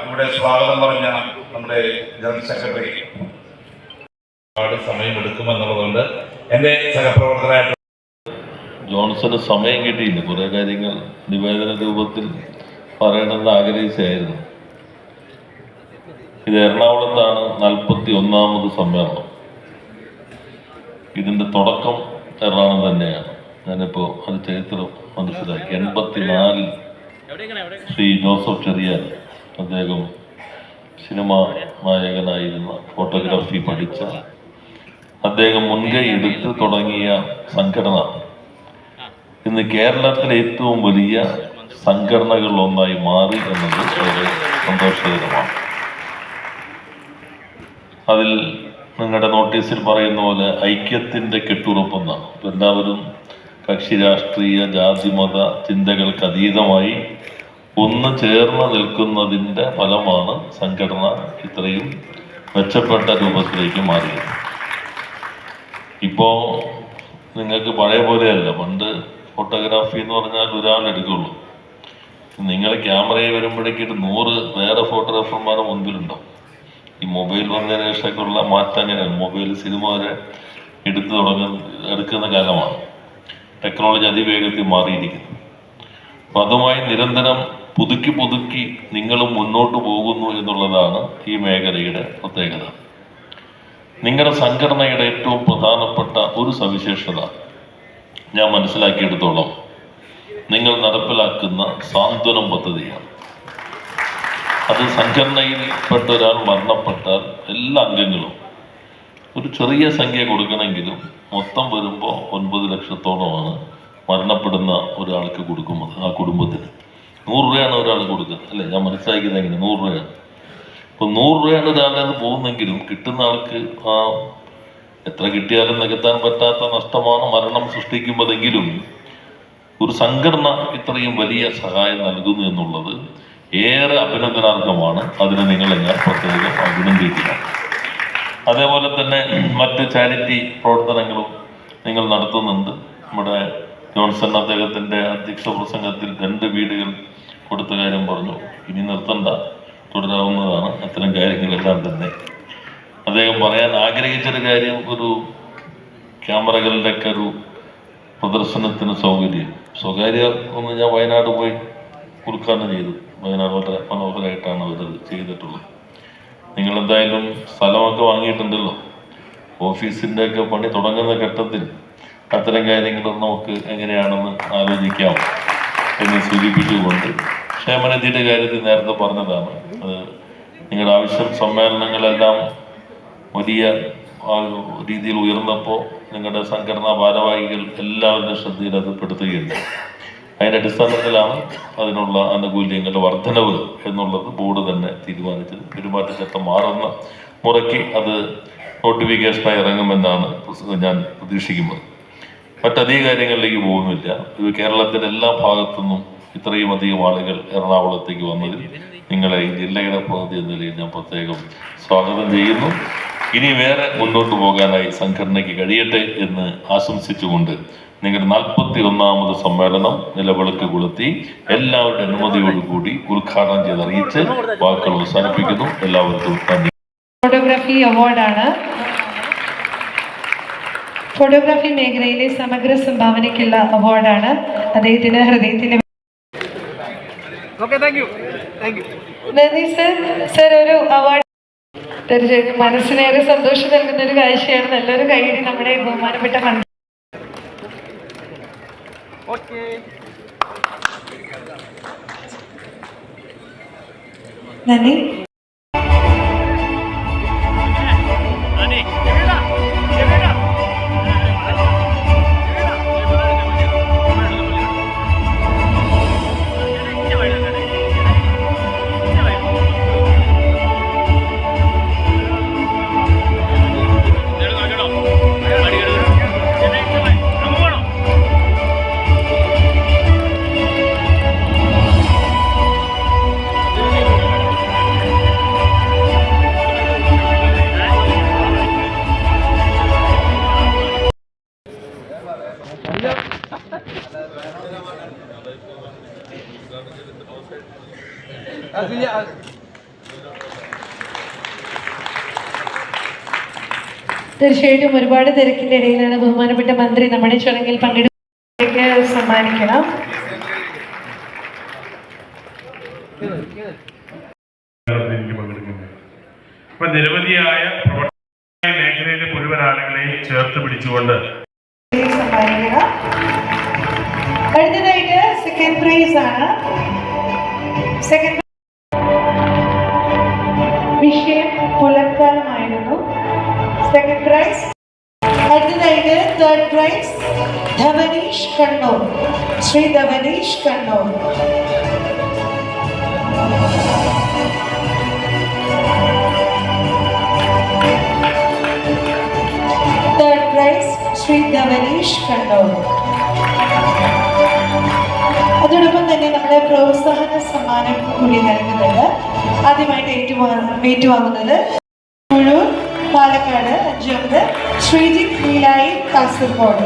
ഇവിടെ സ്വാഗതം പറഞ്ഞ നമ്മുടെ ജനറൽ സെക്രട്ടറി ഒരുപാട് സമയമെടുക്കുമെന്നുള്ളതുകൊണ്ട് എൻ്റെ സഹപ്രവർത്തകരായിട്ട് ജോൺസന് സമയം കിട്ടിയില്ല. കുറേ കാര്യങ്ങൾ നിവേദന രൂപത്തിൽ പറയണമെന്ന് ആഗ്രഹിച്ചായിരുന്നു. ഇത് എറണാകുളത്താണ് 41ാമത് സമ്മേളനം. ഇതിൻ്റെ തുടക്കം എറണാകുളം തന്നെയാണ്. ഞാനിപ്പോൾ അത് ചരിത്രം മനസ്സിലാക്കി. 84 ശ്രീ ജോസഫ് ചെറിയാൻ, അദ്ദേഹം സിനിമാ നായകനായിരുന്ന, ഫോട്ടോഗ്രാഫി പഠിച്ച അദ്ദേഹം മുൻകൈ എടുത്ത് തുടങ്ങിയ സംഘടന ഇന്ന് കേരളത്തിലെ ഏറ്റവും വലിയ സംഘടനകളിലൊന്നായി മാറി എന്നത് വളരെ സന്തോഷകരമാണ്. അതിൽ നിങ്ങളുടെ നോട്ടീസിൽ പറയുന്ന പോലെ ഐക്യത്തിൻ്റെ കെട്ടുറപ്പെന്നാണ്. എല്ലാവരും കക്ഷി രാഷ്ട്രീയ ജാതി മത ചിന്തകൾക്ക് അതീതമായി ഒന്ന് ചേർന്ന് നിൽക്കുന്നതിൻ്റെ ഫലമാണ് സംഘടന ഇത്രയും മെച്ചപ്പെട്ട രൂപത്തിലേക്ക് മാറിയത്. ഇപ്പോൾ നിങ്ങൾക്ക് പഴയ പോലെയല്ല. പണ്ട് ഫോട്ടോഗ്രാഫി എന്ന് പറഞ്ഞാൽ ഒരാളെടുക്കുള്ളൂ. നിങ്ങൾ ക്യാമറയിൽ വരുമ്പോഴേക്കിട്ട് 100 വേറെ ഫോട്ടോഗ്രാഫർമാരെ മുൻപിലുണ്ടാവും. ഈ മൊബൈൽ വന്നതിന് ശേഷമൊക്കെയുള്ള മാറ്റം അങ്ങനെയാണ്. മൊബൈൽ സിനിമ വരെ എടുക്കുന്ന കാലമാണ്. ടെക്നോളജി അതിവേഗത്തിൽ മാറിയിരിക്കുന്നു. അപ്പം അതുമായി നിരന്തരം പുതുക്കി നിങ്ങൾ മുന്നോട്ട് പോകുന്നു എന്നുള്ളതാണ് ഈ മേഖലയുടെ പ്രത്യേകത. നിങ്ങളുടെ സംഘടനയുടെ ഏറ്റവും പ്രധാനപ്പെട്ട ഒരു സവിശേഷത ഞാൻ മനസ്സിലാക്കിയെടുത്തോളം നിങ്ങൾ നടപ്പിലാക്കുന്ന സാന്ത്വനം പദ്ധതിയാണ്. അത് സംഘടനയിൽപ്പെട്ട ഒരാൾ മരണപ്പെട്ടാൽ എല്ലാ അംഗങ്ങളും ഒരു ചെറിയ സംഖ്യ കൊടുക്കണമെങ്കിലും മൊത്തം വരുമ്പോൾ 9 ലക്ഷത്തോളമാണ് മരണപ്പെടുന്ന ഒരാൾക്ക് കൊടുക്കുന്നത്. ആ കുടുംബത്തിന് 100 രൂപയാണ് ഒരാൾ കൊടുക്കുന്നത്, അല്ലേ? ഞാൻ മനസ്സിലാക്കിയത് എങ്ങനെ? 100 രൂപയാണ്. ഇപ്പോൾ 100 രൂപയാണ് ഒരാളെ പോകുന്നെങ്കിലും കിട്ടുന്ന ആൾക്ക് എത്ര കിട്ടിയാലും നികത്താൻ പറ്റാത്ത നഷ്ടമാണ് മരണം സൃഷ്ടിക്കുമ്പോഴെങ്കിലും ഒരു സംഘടന ഇത്രയും വലിയ സഹായം നൽകുന്നു എന്നുള്ളത് ഏറെ അഭിനന്ദനാർഹമാണ്. അതിന് നിങ്ങളെ ഞാൻ പ്രത്യേകം അഭിനന്ദിക്കുകയാണ്. അതേപോലെ തന്നെ മറ്റ് ചാരിറ്റി പ്രവർത്തനങ്ങളും നിങ്ങൾ നടത്തുന്നുണ്ട്. നമ്മുടെ ജോൺസൺ അദ്ദേഹത്തിൻ്റെ അധ്യക്ഷ പ്രസംഗത്തിൽ 2 വീടുകൾ കൊടുത്ത കാര്യം പറഞ്ഞു. ഇനി നിർത്തണ്ട, തുടരാവുന്നതാണ്. അത്തരം കാര്യങ്ങളെല്ലാം തന്നെ അദ്ദേഹം പറയാൻ ആഗ്രഹിച്ചൊരു കാര്യം, ഒരു ക്യാമറകളുടെയൊക്കെ ഒരു പ്രദർശനത്തിന് സ്വകാര്യ ഒന്ന് ഞാൻ വയനാട് പോയി ഉദ്ഘാടനം ചെയ്തു. വയനാട് വളരെ മനോഹരമായിട്ടാണ് അവരത് ചെയ്തിട്ടുള്ളത്. നിങ്ങളെന്തായാലും സ്ഥലമൊക്കെ വാങ്ങിയിട്ടുണ്ടല്ലോ. ഓഫീസിൻ്റെയൊക്കെ പണി തുടങ്ങുന്ന ഘട്ടത്തിൽ അത്തരം കാര്യങ്ങൾ നമുക്ക് എങ്ങനെയാണെന്ന് ആലോചിക്കാം എന്ന് സൂചിപ്പിച്ചുകൊണ്ട് ക്ഷേമനിധിയുടെ കാര്യത്തിൽ നേരത്തെ പറഞ്ഞതാണ്. അത് നിങ്ങളുടെ ആവശ്യം സമ്മേളനങ്ങളെല്ലാം വലിയ രീതിയിൽ ഉയർന്നപ്പോൾ നിങ്ങളുടെ സംഘടനാ ഭാരവാഹികൾ എല്ലാവരുടെ ശ്രദ്ധയിൽ അത് പെടുത്തുകയുണ്ട്. അതിൻ്റെ അടിസ്ഥാനത്തിലാണ് അതിനുള്ള ആനുകൂല്യങ്ങളുടെ വർധനവ് എന്നുള്ളത് ബോർഡ് തന്നെ തീരുമാനിച്ചത്. പെരുമാറ്റച്ചട്ടം മാറുന്ന മുറയ്ക്ക് അത് നോട്ടിഫിക്കേഷനായി ഇറങ്ങുമെന്നാണ് ഞാൻ പ്രതീക്ഷിക്കുന്നത്. മറ്റധിക കാര്യങ്ങളിലേക്ക് പോകുന്നില്ല. ഇത് കേരളത്തിൻ്റെ എല്ലാ ഭാഗത്തുനിന്നും ഇത്രയും അധികം ആളുകൾ എറണാകുളത്തേക്ക് വന്നതിൽ നിങ്ങളെ ഈ ജില്ലയുടെ പ്രതിനിധി എന്ന നിലയിൽ ഞാൻ പ്രത്യേകം സ്വാഗതം ചെയ്യുന്നു. ഇനി വേറെ മുന്നോട്ട് പോകാനായി സംഘടനയ്ക്ക് കഴിയട്ടെ എന്ന് ആശംസിച്ചുകൊണ്ട് നിങ്ങളുടെ 41ാമത് സമ്മേളനം നിലവിളക്ക് കൊളുത്തി എല്ലാവരുടെ അനുമതിയോടുകൂടി ഉദ്ഘാടനം ചെയ്ത് അറിയിച്ച് വാക്കുകൾ അവസാനിപ്പിക്കുന്നു. എല്ലാവർക്കും നന്ദി. ഫോട്ടോഗ്രാഫി അവാർഡാണ്. ഫോട്ടോഗ്രാഫി മേഖലയിലെ സമഗ്ര സംഭാവനയ്ക്കുള്ള അവാർഡാണ്. അദ്ദേഹത്തിന് ഹൃദയത്തിന്റെ നന്ദി സർ. സർ, ഒരു അവാർഡ് തീർച്ചയായിട്ടും മനസ്സിനേറെ സന്തോഷം നൽകുന്ന ഒരു കാഴ്ചയാണ്. നല്ലൊരു കൈയടി നമ്മുടെ ബഹുമാനപ്പെട്ട മന്ത്രി. നന്ദി. തീർച്ചയായിട്ടും ഒരുപാട് തിരക്കിന്റെ ഇടയിലാണ് ബഹുമാനപ്പെട്ട മന്ത്രി നമ്മുടെ ചടങ്ങിൽ പങ്കെടുക്കാൻ സമ്മാനിക്കണം. ഇപ്പൊ നിരവധിയായ പ്രവർത്തന മേഖലയിലെ മുഴുവൻ ആളുകളെയും ചേർത്ത് പിടിച്ചുകൊണ്ട് സമ്മാനിക്കണം. അടുത്തതായിട്ട് സെക്കൻഡ് പ്രൈസ് ആണ്. സെക്കൻഡ് വിഷയം പുലർക്കാലമായിരുന്നു. Second prize. അടുത്തതായിട്ട് third prize Dhavanish Kannur, Shri Dhavanish Kannur. Third prize Shri Dhavanish Kannur. അതോടൊപ്പം തന്നെ നമ്മുടെ പ്രോത്സാഹന സമ്മാനം കൂടി നൽകുന്നുണ്ട്. ആദ്യമായിട്ട് ഏറ്റുവാങ്ങുന്നത് മുഴൂർ പാലക്കാട്, അഞ്ചാമത് ശ്രീജിത്ത് ലീലായി കാസർഗോഡ്.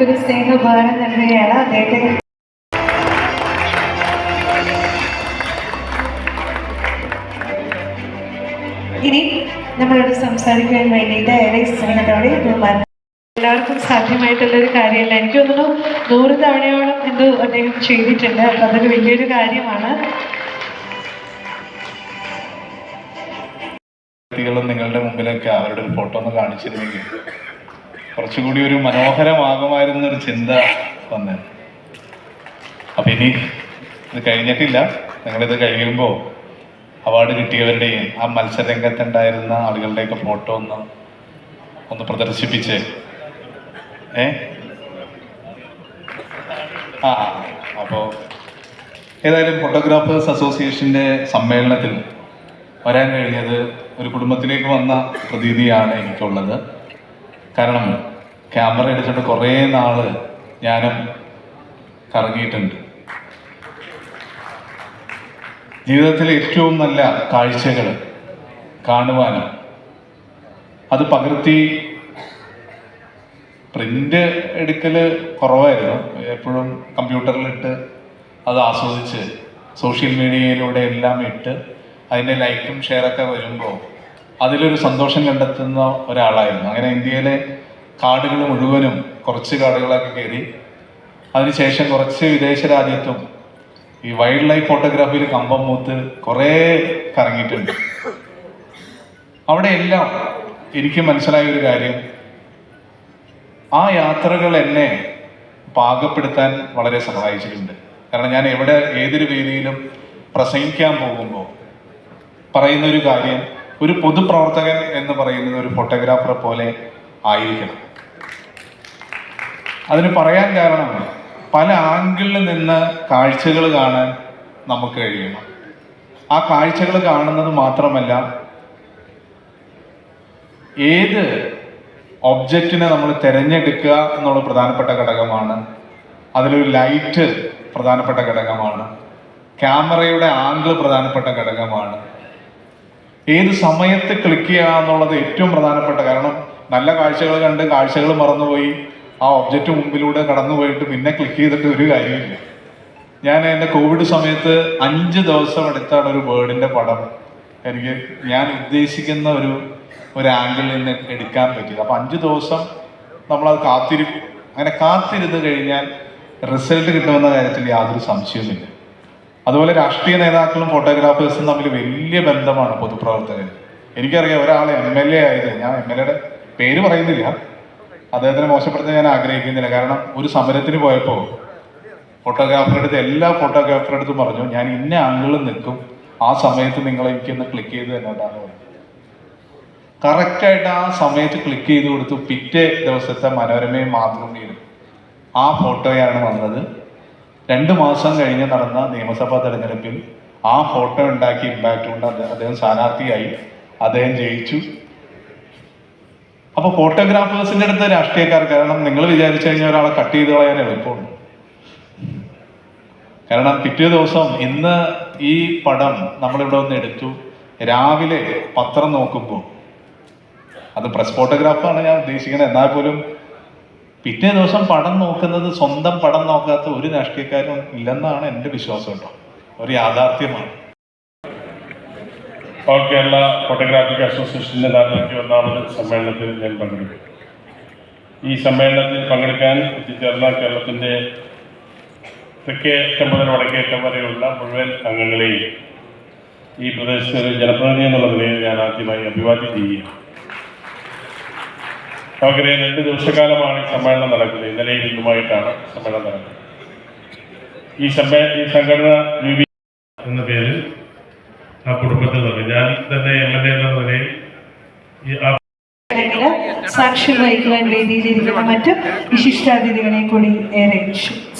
ഒരു സ്നേഹഭാരം നൽകുകയാണ് അദ്ദേഹത്തെ. ഇനി നമ്മളോട് സംസാരിക്കാൻ വേണ്ടിയിട്ട് ഏറെ സ്നേഹത്തോടെ എല്ലാവർക്കും സാധ്യമായിട്ടുള്ളൊരു കാര്യമല്ല. എനിക്ക് തോന്നുന്നു 100 തവണയോളം എന്തോ അദ്ദേഹം ചെയ്തിട്ടുണ്ട്. അപ്പം അതൊരു വലിയൊരു കാര്യമാണ്. വ്യക്തികളും നിങ്ങളുടെ മുമ്പിലൊക്കെ അവരുടെ ഒരു ഫോട്ടോ ഒന്ന് കാണിച്ചിരുന്നെങ്കിൽ കുറച്ചുകൂടി ഒരു മനോഹരമാകുമായിരുന്നൊരു ചിന്ത വന്നത്. അപ്പം ഇനി ഇത് കഴിഞ്ഞിട്ടില്ല. നിങ്ങളിത് കഴിയുമ്പോൾ അവാർഡ് കിട്ടിയവരുടെയും ആ മത്സരരംഗത്തുണ്ടായിരുന്ന ആളുകളുടെയൊക്കെ ഫോട്ടോ ഒന്ന് പ്രദർശിപ്പിച്ച് അപ്പോൾ ഏതായാലും ഫോട്ടോഗ്രാഫേഴ്സ് അസോസിയേഷൻ്റെ സമ്മേളനത്തിൽ വരാൻ കഴിഞ്ഞത് ഒരു കുടുംബത്തിലേക്ക് വന്ന പ്രതീതിയാണ് എനിക്കുള്ളത്. കാരണം ക്യാമറ എടുത്തിട്ട് കുറേ നാൾ ഞാനും കറങ്ങിയിട്ടുണ്ട്. ജീവിതത്തിലെ ഏറ്റവും നല്ല കാഴ്ചകൾ കാണുവാനും അത് പകർത്തി പ്രിൻ്റ് എടുക്കൽ കുറവായിരുന്നു. എപ്പോഴും കമ്പ്യൂട്ടറിലിട്ട് അത് ആസ്വദിച്ച് സോഷ്യൽ മീഡിയയിലൂടെ എല്ലാം ഇട്ട് അതിൻ്റെ ലൈക്കും ഷെയറൊക്കെ വരുമ്പോൾ അതിലൊരു സന്തോഷം കണ്ടെത്തുന്ന ഒരാളായിരുന്നു. അങ്ങനെ ഇന്ത്യയിലെ കാടുകൾ മുഴുവനും കുറച്ച് കാടുകളൊക്കെ കയറി അതിനുശേഷം കുറച്ച് വിദേശ രാജ്യത്തും ഈ വൈൽഡ് ലൈഫ് ഫോട്ടോഗ്രാഫിയിൽ കമ്പം മൂത്ത് കുറേ കറങ്ങിയിട്ടുണ്ട്. അവിടെയെല്ലാം എനിക്ക് മനസ്സിലായ ഒരു കാര്യം, ആ യാത്രകൾ എന്നെ പാകപ്പെടുത്താൻ വളരെ സഹായിച്ചിട്ടുണ്ട്. കാരണം ഞാൻ എവിടെ ഏതൊരു വേദിയിലും പ്രസംഗിക്കാൻ പോകുമ്പോൾ പറയുന്ന ഒരു കാര്യം, ഒരു പൊതുപ്രവർത്തകൻ എന്ന് പറയുന്നത് ഒരു ഫോട്ടോഗ്രാഫറെ പോലെ ആയിരിക്കണം. അതിന് പറയാൻ കാരണം പല ആംഗിളിൽ നിന്ന് കാഴ്ചകൾ കാണാൻ നമുക്ക് കഴിയണം. ആ കാഴ്ചകൾ കാണുന്നത് മാത്രമല്ല, ഏത് ഒബ്ജക്റ്റിനെ നമ്മൾ തിരഞ്ഞെടുക്കുക എന്നുള്ള പ്രധാനപ്പെട്ട ഘടകമാണ്. അതിലൊരു ലൈറ്റ് പ്രധാനപ്പെട്ട ഘടകമാണ്. ക്യാമറയുടെ ആംഗിൾ പ്രധാനപ്പെട്ട ഘടകമാണ്. ഏത് സമയത്ത് ക്ലിക്ക് ചെയ്യുക എന്നുള്ളത് ഏറ്റവും പ്രധാനപ്പെട്ട. കാരണം നല്ല കാഴ്ചകൾ കണ്ട് കാഴ്ചകൾ മറന്നുപോയി ആ ഒബ്ജക്റ്റ് മുമ്പിലൂടെ കടന്നുപോയിട്ട് പിന്നെ ക്ലിക്ക് ചെയ്തിട്ട് ഒരു കാര്യമില്ല. ഞാൻ എൻ്റെ കോവിഡ് സമയത്ത് 5 ദിവസം എടുത്താണ് ഒരു ബേർഡിൻ്റെ പടം ഞാൻ ഉദ്ദേശിക്കുന്ന ഒരു ആംഗിളിൽ നിന്ന് എടുക്കാൻ പറ്റിയത്. അപ്പോൾ 5 ദിവസം നമ്മളത് അങ്ങനെ കാത്തിരുന്ന് കഴിഞ്ഞാൽ റിസൾട്ട് കിട്ടുമെന്ന കാര്യത്തിൽ യാതൊരു സംശയവുമില്ല. അതുപോലെ രാഷ്ട്രീയ നേതാക്കളും ഫോട്ടോഗ്രാഫേഴ്സും തമ്മിൽ വലിയ ബന്ധമാണ് പൊതുപ്രവർത്തകർ. എനിക്കറിയാം ഒരാൾ MLA ആയത്, ഞാൻ MLAയുടെ പേര് പറയുന്നില്ല, അദ്ദേഹത്തിനെ മോശപ്പെടുത്താൻ ഞാൻ ആഗ്രഹിക്കുന്നില്ല. കാരണം ഒരു സമരത്തിന് പോയപ്പോൾ ഫോട്ടോഗ്രാഫറുടെ അടുത്ത് എല്ലാ ഫോട്ടോഗ്രാഫറുടെ അടുത്തും പറഞ്ഞു, ഞാൻ ഇന്ന ആംഗിളിൽ നിൽക്കും, ആ സമയത്ത് നിങ്ങൾ എനിക്കൊന്ന് ക്ലിക്ക് ചെയ്ത് തന്നോട്ടാന്ന് പറഞ്ഞു. കറക്റ്റായിട്ട് ആ സമയത്ത് ക്ലിക്ക് ചെയ്ത് കൊടുത്തു. പിറ്റേ ദിവസത്തെ മനോരമയും മാതൃഭൂമിയിലും ആ ഫോട്ടോയാണ് വന്നത്. 2 മാസം കഴിഞ്ഞ് നടന്ന നിയമസഭാ തെരഞ്ഞെടുപ്പിൽ ആ ഫോട്ടോ ഉണ്ടാക്കിയ ഇമ്പാക്റ്റ് കൊണ്ട് അദ്ദേഹം സ്ഥാനാർത്ഥിയായി, അദ്ദേഹം ജയിച്ചു. അപ്പോൾ ഫോട്ടോഗ്രാഫേഴ്സിൻ്റെ അടുത്ത് രാഷ്ട്രീയക്കാർ, കാരണം നിങ്ങൾ വിചാരിച്ചു കഴിഞ്ഞാൽ ഒരാളെ കട്ട് ചെയ്ത് കളയാൻ എളുപ്പമുണ്ട്. കാരണം പിറ്റേ ദിവസം ഇന്ന് ഈ പടം നമ്മളിവിടെ ഒന്ന് എടുത്തു, രാവിലെ പത്രം നോക്കുമ്പോൾ, അത് പ്രസ് ഫോട്ടോഗ്രാഫാണ് ഞാൻ ഉദ്ദേശിക്കുന്നത്, എന്നാൽ പോലും പിറ്റേ ദിവസം പടം നോക്കുന്നത് സ്വന്തം പടം നോക്കാത്ത ഒരു രാഷ്ട്രീയക്കാരും ഇല്ലെന്നാണ് എൻ്റെ വിശ്വാസം കേട്ടോ. ഒരു യാഥാർത്ഥ്യമാണ്. ഓൾ കേരള ഫോട്ടോഗ്രാഫിക് അസോസിയേഷൻ്റെ 41ാമത് സമ്മേളനത്തിൽ ഞാൻ പങ്കെടുക്കും. ഈ സമ്മേളനത്തിൽ പങ്കെടുക്കാൻ എത്തിച്ചേർന്ന കേരളത്തിൻ്റെ തെക്കേറ്റം മുതൽ വടക്കേറ്റം വരെയുള്ള മുഴുവൻ അംഗങ്ങളെയും ഈ പ്രദേശത്തെ ഒരു ജനപ്രതിനിധി എന്നുള്ള നിലയിൽ ഞാൻ ആദ്യമായി അഭിവാദ്യം ചെയ്യുകയാണ്. നമുക്കറിയാം 2 ദിവസക്കാലമാണ് ഈ സമ്മേളനം നടക്കുന്നത്. ഇന്നലെയും ഇന്നുമായിട്ടാണ് സമ്മേളനം നടക്കുന്നത്. ഈ സംഘടന എന്ന പേരിൽ ആ കുടുംബത്തിൽ നിന്ന് ഞാൻ തന്നെ MLA എന്ന നിലയിൽ സാക്ഷ്യം വഹിക്കുവാൻ വേദിയിലിരിക്കുന്ന മറ്റ് വിശിഷ്ടാതിഥികളെ കൂടി ഏറെ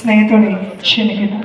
സ്നേഹത്തോടെ ക്ഷണിക്കുന്നു.